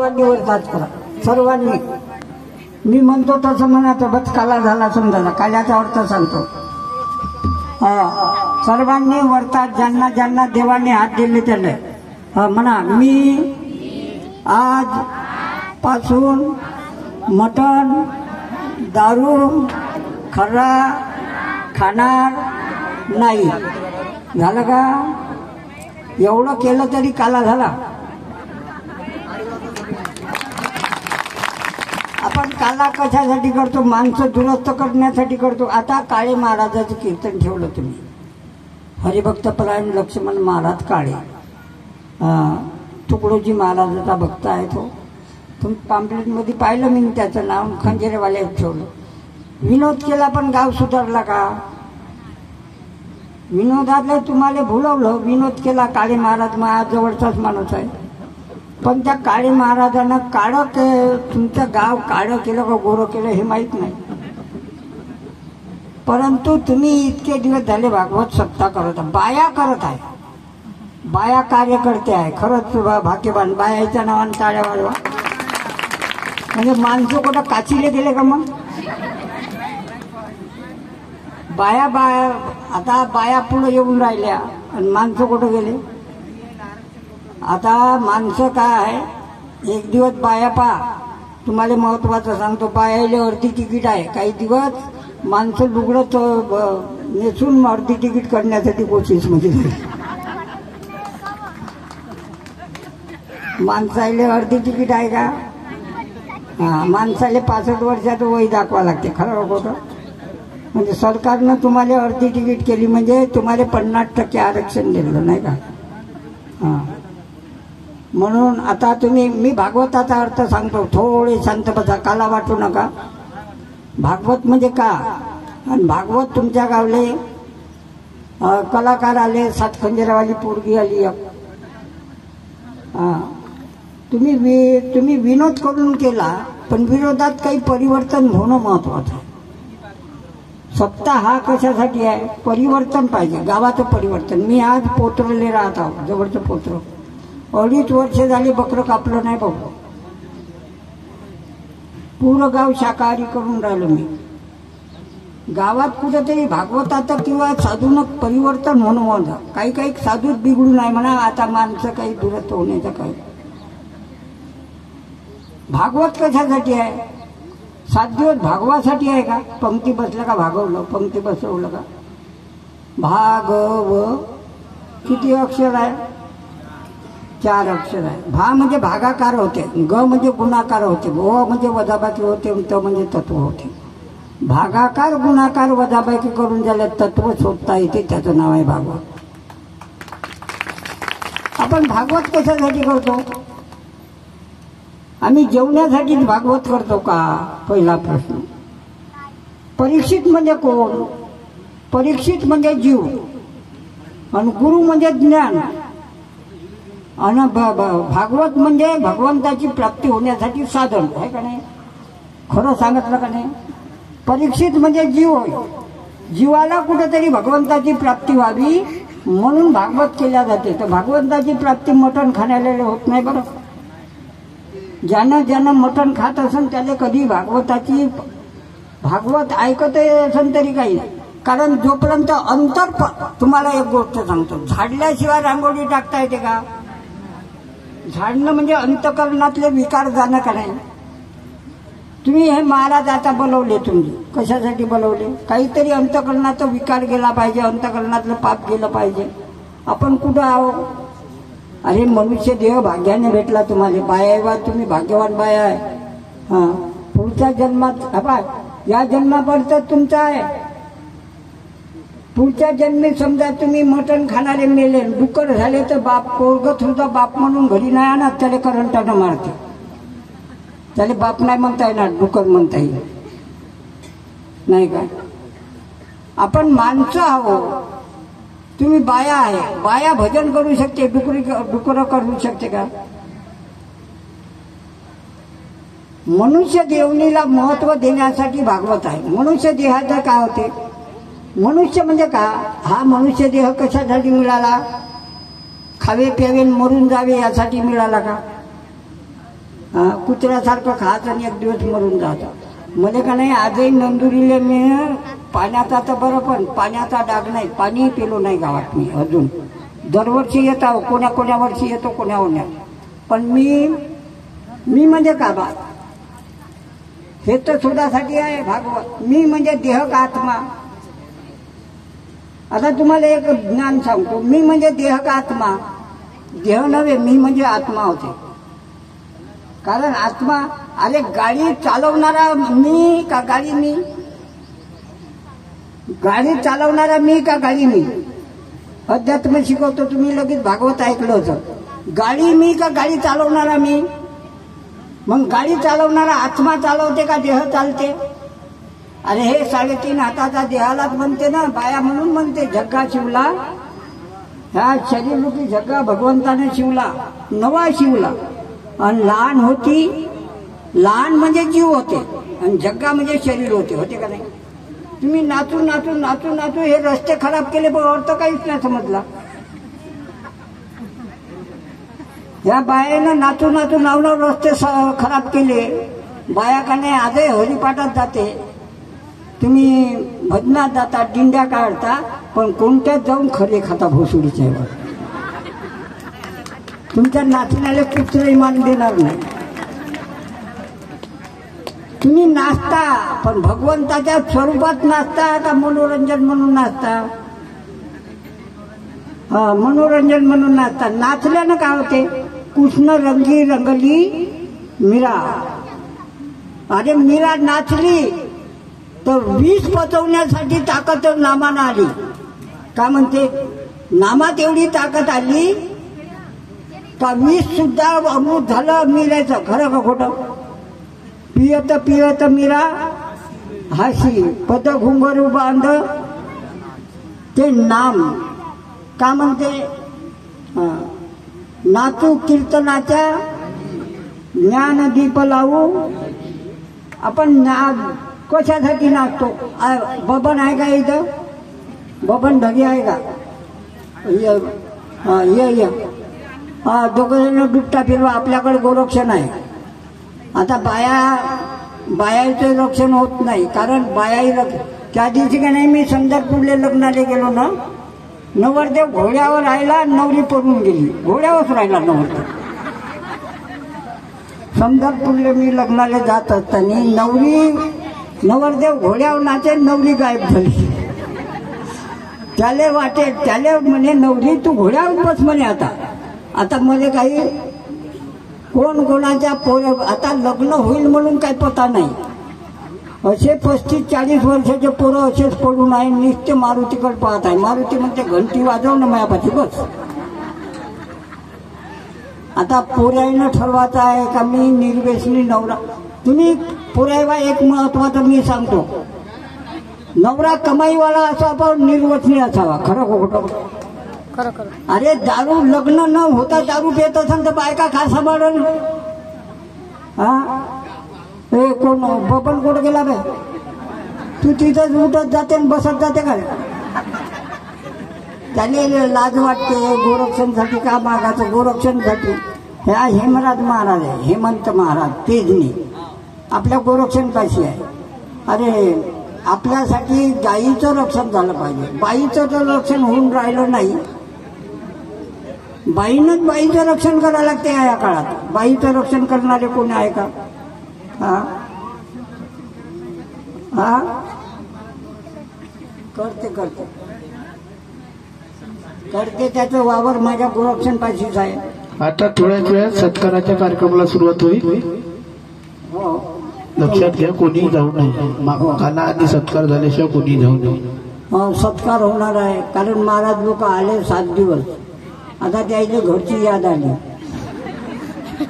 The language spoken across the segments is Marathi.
सर्वांनी वरताच करा, सर्वांनी. मी म्हणतो तसं म्हणा तर बस काला झाला समजा, काल्याचा अर्थ सांगतो. सर्वांनी वरतात, ज्यांना ज्यांना देवाने हात दिले त्याने म्हणा, मी आज पासून मटण दारू खर्रा खाणार नाही. झालं का? एवढं केलं तरी काला झाला. आपण काला कशासाठी करतो? माणसं दुरुस्त करण्यासाठी करतो. आता काळे महाराजाचं कीर्तन ठेवलं तुम्ही, हरिभक्तपरायण लक्ष्मण महाराज काळे, तुकडोजी महाराजाचा भक्त आहे तो. तुम्ही पॅम्पलेटमध्ये पाहिलं मी, त्याचं नाव खंजिरेवाले ठेवलं. विनोद केला पण गाव सुधारला का? विनोदातलं तुम्हाला भुलवलं. विनोद केला, काळे महाराज माझ्याजवळचाच माणूस आहे, पण त्या काळे महाराजांना काळं तुमचं गाव काळं केलं का गोरं केलं हे माहीत नाही. परंतु तुम्ही इतके दिवस झाले भागवत सप्ताह करत आहे, बाया करत आहे, बाया कार्यकर्ते आहे. खरंच भाग्यवान. बायाच्या नावाने टाळ्या वाढवा. म्हणजे माणसं कुठं काचीले गेले का? मग बाया आता बाया पुढे येऊन राहिल्या आणि माणसं कुठं गेले? आता माणसं काय आहे, एक दिवस बाया पहा, तुम्हाला महत्वाचं सांगतो, बायाले अर्धी तिकीट आहे. काही दिवस माणसं लुगडं नेसून अर्धी तिकीट करण्यासाठी कोशिश मध्ये झाली. माणसाले अर्धी तिकीट आहे का? माणसाले 65 वर्षाचं वय दाखवा लागते. खरं खोटं? म्हणजे सरकारनं तुम्हाला अर्धी तिकीट केली म्हणजे तुम्हाला 50% आरक्षण दिलं नाही का? म्हणून आता तुम्ही, मी भागवताचा अर्थ सांगतो, थोडे शांत बसा, काला वाटू नका. भागवत म्हणजे का? आणि भागवत तुमच्या गावले कलाकार आले, 7 खंजिरावाली पोरगी आली. तुम्ही विनोद करून केला, पण विरोधात काही परिवर्तन होणं महत्वाचं आहे. सप्ताह हा कशासाठी आहे? परिवर्तन पाहिजे, गावाचं परिवर्तन. मी आज पोत्रले राहत आहो, जवळचं पोत्र. 2.5 वर्ष झाली बकरं कापलं नाही बघू. पूर्ण गाव शाकाहारी करून राहिलो मी. गावात कुठेतरी भागवताचं किंवा साधून परिवर्तन होणं होतं. काही काही साधूच बिघडून आहे म्हणा. आता माणसं काही दुरस्त होण्याचं काही. भागवत कशासाठी आहे? 7 दिवस भागवासाठी आहे का? पंक्ती बसलं का भागवलं, पंक्ती बसवलं का? भागव किती अक्षर आहे? 4 अक्षर आहे. भा म्हणजे भागाकार होते, ग म्हणजे गुणाकार होते, व म्हणजे वजाबाकी होते, त म्हणजे तत्व होते. भागाकार गुणाकार वजाबाकी करून ज्याला तत्व शोधता येते त्याचं नाव आहे भागवत. आपण भागवत कशासाठी करतो? आम्ही जेवण्यासाठी भागवत करतो का? पहिला प्रश्न. परीक्षित म्हणजे कोण? परीक्षित म्हणजे जीव, आणि गुरु म्हणजे ज्ञान, आणि भागवत म्हणजे भगवंताची प्राप्ती होण्यासाठी साधन आहे का नाही? खरं सांगितलं का नाही? परीक्षित म्हणजे जीव होय. जीवाला कुठेतरी भगवंताची प्राप्ती व्हावी म्हणून भागवत केल्या जाते. तर भगवंताची प्राप्ती मटण खाण्याला होत नाही बरं. ज्यानं मटण खात असेल त्याला कधी भागवताची, भागवत ऐकत असेल तरी काही नाही. कारण जोपर्यंत अंतर, तुम्हाला एक गोष्ट सांगतो, झाडल्याशिवाय रांगोळी टाकता येते का? झाडणं म्हणजे अंतकरणातले विकार जाणं का नाही? तुम्ही हे महाराज आता बोलवले, तुम्ही कशासाठी बोलवले? काहीतरी अंतकरणाचा विकार गेला पाहिजे, अंतकरणातलं पाप गेलं पाहिजे. आपण कुठं आहो? अरे मनुष्य देह भाग्याने भेटला तुम्हाला. बाया, तुम्ही भाग्यवान बाया आहे. पुढच्या जन्मात, या जन्मापर्यंत तुमचा आहे. पुढच्या जन्मी समजा तुम्ही मटण खाणारे मेले, डुक्कर झाले तर बाप पोरगं तुझा बाप म्हणून घरी नाही आणत, त्याला करंटानं मारते. त्याला बाप नाही म्हणता येणार, डुक्कर म्हणता येईल नाही का? आपण माणसं आहोत. तुम्ही बाया आहे, बाया भजन करू शकते, डुकर करू शकते का? मनुष्य देवणीला महत्व देण्यासाठी भागवत आहे. मनुष्य देहाचं काय होते? मनुष्य म्हणजे का? हा मनुष्य देह कशासाठी मिळाला? खावे प्यावे मरून जावे यासाठी मिळाला का? कुत्र्यासारखं खायचं आणि एक दिवस मरून जायचं. मला का नाही आजही नंदुरीले मी पाण्याचा तर बरं, पण पाण्याचा डाग नाही, पाणी पिलो नाही गावात मी अजून. दरवर्षी येतो, कोण्या वर्षी येतो, कोण्या. पण मी म्हणजे का बा, हे तर शोधासाठी आहे भागवत. मी म्हणजे देह का आत्मा. आता तुम्हाला एक ज्ञान सांगतो, मी म्हणजे देह का आत्मा. देह नव्हे, मी म्हणजे आत्मा होते. कारण आत्मा, अरे गाडी चालवणारा मी का गाडी मी? गाडी चालवणारा मी का गाडी मी? अध्यात्म शिकवतो तुम्ही, लगेच भागवत ऐकलं होतं. गाडी मी का गाडी चालवणारा मी? मग गाडी चालवणारा आत्मा चालवते का देह चालते? अरे हे 3.5 हाताचा देहालाच म्हणते ना, बाया म्हणून म्हणते जग्गा शिवला. ह्या शरीररूपी जग्गा भगवंताने शिवला, नवा शिवला. आणि लहान म्हणजे जीव होते आणि जग्गा म्हणजे शरीर होते का नाही? तुम्ही नाचू हे रस्ते खराब केले, पण अर्थ काहीच नाही समजला. या बायानं नाचू नाव रस्ते खराब केले. बाया का नाही आजही हरिपाठात जाते, तुम्ही भजनात जाता, दिंड्या काढता, पण कोणत्यात जाऊन खरे खाता भोसडीच्या. तुमच्या नाचण्याला कुत्र मान देणार नाही. तुम्ही नाचता, पण भगवंताच्या स्वरूपात नाचता का मनोरंजन म्हणून नाचता? मनोरंजन म्हणून नाचता. नाचल्यानं काय होते? कृष्ण रंगली मीरा. अरे मीरा नाचली तर विष पचवण्यासाठी ताकद नामानं आली. काय म्हणते? नामात एवढी ताकद आली का विष सुद्धा अमृत झालं मीराचं. खरं का खोटं? पियत मीरा हाशी, पद घुंगरू बांध ते नाम. का म्हणते? नाचू कीर्तनाच्या ज्ञान दीप लावू. आपण कशासाठी नाचतो? बबन आहे का इथं? बबन ढगी आहे का? ये दोघं दुपटा फिरवा. आपल्याकडे गोरक्षण आहे. आता बायाचं रक्षण होत नाही, कारण बायाही त्या दिवशी का नाही मी संदरपूरले लग्नाला गेलो ना, नवरदेव घोड्यावर राहिला, नवरी पडून गेली. घोड्यावरच राहिला नवरदेव. संदरपूरले मी लग्नाला जात असताना नवरदेव घोड्यावर नाचे, नवरी गायब झाली. त्याले म्हणे नवरी तू घोड्यावर बस म्हणे. आता मध्ये काही कोण कोणाच्या आता लग्न होईल म्हणून काही पता नाही. असे 35-40 वर्षाचे पोरं असेच पडून आहे, नुसते मारुतीकडे पाहत आहे. मारुती म्हणते घंटी वाजव ना मायापाशी बस. आता पोऱ्यानं ठरवायचं आहे का मी निर्व्यसनी नवरा. तुम्ही पोऱ्यावा एक महत्वाचं मी सांगतो, नवरा कमाईवाला असावा, निर्व्यसनी असावा. खरं खोटं? खरं. अरे दारू, लग्न न होता दारू पित असेल तर बायका खा सांभाळून. हे कोण बबन कोण गेला बे? तू तिथंच उठत जाते आणि बसत जाते का? त्याने लाज वाटते. गोरक्षणसाठी का मागायचं? गोरक्षणसाठी ह्या हेमराज महाराज आहे, हेमंत महाराज तेजनी आपल्या गोरक्षणपाशी आहे. अरे आपल्यासाठी गायीचं रक्षण झालं पाहिजे. बाईचं तर रक्षण होऊन राहिलं नाही. बाईचं रक्षण करायला लागते या काळात. बाईचं रक्षण करणारे कोण आहे का? करते त्याचं वावर माझ्या गोरक्षण पाशीच आहे. आता थोड्याच वेळात सत्काराच्या कार्यक्रमाला सुरुवात होईल. हो, लक्षात घ्या, कोणी जाऊ नये. खाना आधी सत्कार झाल्याशिवाय कोणी जाऊ नये. सत्कार होणार आहे, कारण महाराज लोक आले 7 दिवस. आता त्याच्या घरची याद आली,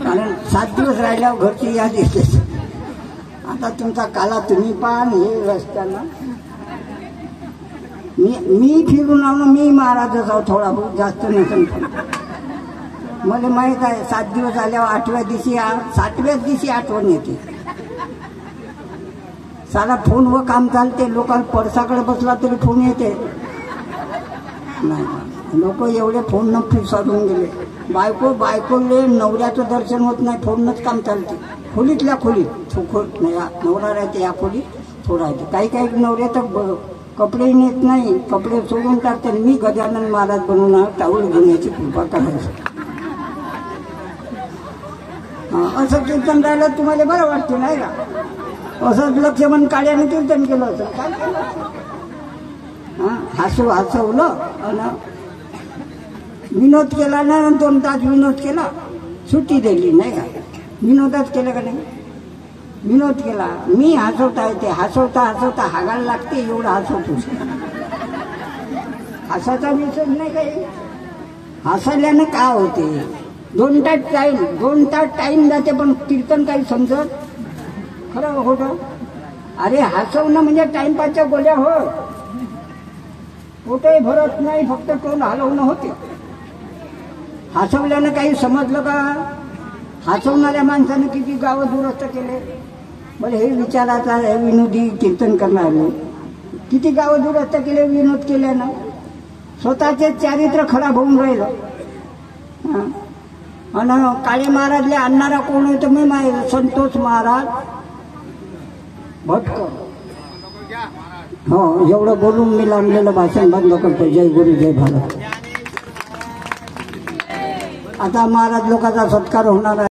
कारण 7 दिवस राहिल्यावर घरची याद येते. आता तुमचा काला तुम्ही पहा. हे रस्त्याला मी फिरून आलो, मी महाराजच आहो. थोडा बहुत जास्त नसेल. मला माहित आहे 7 दिवस आल्यावर 8व्या दिवशी 7व्याच दिवशी आठवण येते. सारा फोन व काम चालते. लोकांना पडसाकडे बसला तरी फोन येते. नाही, लोक एवढे फोन न फिसारून गेले. बायकोले नवऱ्याचं दर्शन होत नाही, फोडणंच काम चालते. खोलीतल्या खोलीत नवरा राहते, या खोलीत तो राहते. काही काही नवरे तर कपडे नेत नाही, कपडे सोडून टाकते. मी गजानन महाराज बनवून टाऊल घेण्याची कृपा करायची. असं कीर्तन राहिलं तुम्हाला बरं वाटते नाही का? असंच लक्ष्मण काळ्याने कीर्तन केलं होतं. काय केलं? हसवलं आणि विनोद केला ना, 2 तास विनोद केला, सुट्टी दिली नाही का? विनोदच केलं का नाही? विनोद केला. मी हसवता येते, हसवता हागायला लागते, एवढं हसवतोस. हसायचा विषय नाही काही. हसल्यानं काय होते? 2 तास टाइम जाते, पण कीर्तन काही समजत खरं होतं. अरे हसवणं म्हणजे टाइमपासच्या गोळ्या हो, पोटही भरत नाही, फक्त तोंड हलवणं होते. हसवल्यानं काही समजलं का? हसवणाऱ्या माणसानं किती गावं दुरुस्त केले बरं, हे विचारायचं आहे. विनोदी कीर्तन करणारे किती गावं दुरुस्त केले विनोद केल्यानं. स्वतःचे चारित्र्य खराब होऊन राहिलं. आणि काळे महाराजले आणणारा कोण होतं मी माहिती? संतोष महाराज भटकर. हो, एवढं बोलून मी लांबलेलं भाषण बंद करतो. जय गुरु जय भारत. आता महाराज लोकांचा सत्कार होणार आहे.